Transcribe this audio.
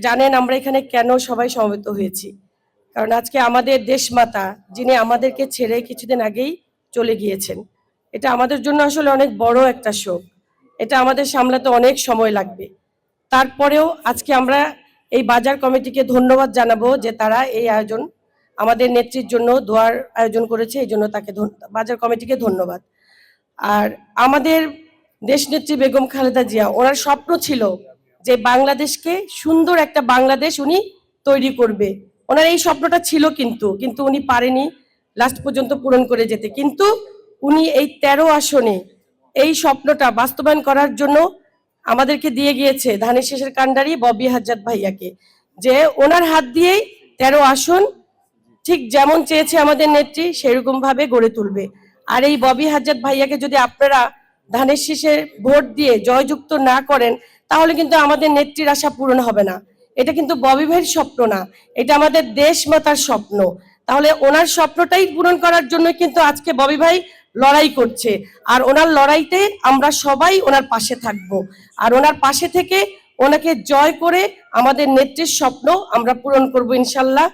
জানেন আমরা এখানে কেন সবাই সমবেত হয়েছি, কারণ আজকে আমাদের দেশমাতা যিনি আমাদেরকে ছেড়ে কিছুদিন আগেই চলে গিয়েছেন। এটা আমাদের জন্য আসলে অনেক বড় একটা শোক। এটা আমাদের সামলাতে অনেক সময় লাগবে। তারপরেও আজকে আমরা এই বাজার কমিটিকে ধন্যবাদ জানাবো যে তারা এই আয়োজন আমাদের নেত্রীর জন্য দোয়ার আয়োজন করেছে, এই জন্য তাকে বাজার কমিটিকে ধন্যবাদ। আর আমাদের দেশনেত্রী বেগম খালেদা জিয়া, ওনার স্বপ্ন ছিল যে বাংলাদেশকে সুন্দর একটা বাংলাদেশ উনি তৈরি করবে। ওনার এই স্বপ্নটা ছিল, কিন্তু উনি পারেনি লাস্ট পর্যন্ত পূরণ করে যেতে। কিন্তু উনি এই 13 আসনে এই স্বপ্নটা বাস্তবায়ন করার জন্য আমাদেরকে দিয়ে গিয়েছে ধানের শেষের কাণ্ডারি ববি হাজ্জাদ ভাইয়াকে, যে ওনার হাত দিয়েই 13 আসন ঠিক যেমন চেয়েছে আমাদের নেত্রী সেরকম ভাবে গড়ে তুলবে। আর এই ববি হাজ্জাদ ভাইয়াকে যদি আপনারা ধানের শীষে ভোট দিয়ে জয়যুক্ত না করেন, তাহলে কিন্তু আমাদের নেত্রীর আশা পূরণ হবে না। এটা কিন্তু ববি ভাইয়ের স্বপ্ন না, এটা আমাদের দেশ মাতার স্বপ্ন। তাহলে ওনার স্বপ্নটাই পূরণ করার জন্য কিন্তু আজকে ববি ভাই লড়াই করছে। আর ওনার লড়াইতে আমরা সবাই ওনার পাশে থাকব। আর ওনার পাশে থেকে ওনাকে জয় করে আমাদের নেত্রীর স্বপ্ন আমরা পূরণ করব ইনশাল্লাহ।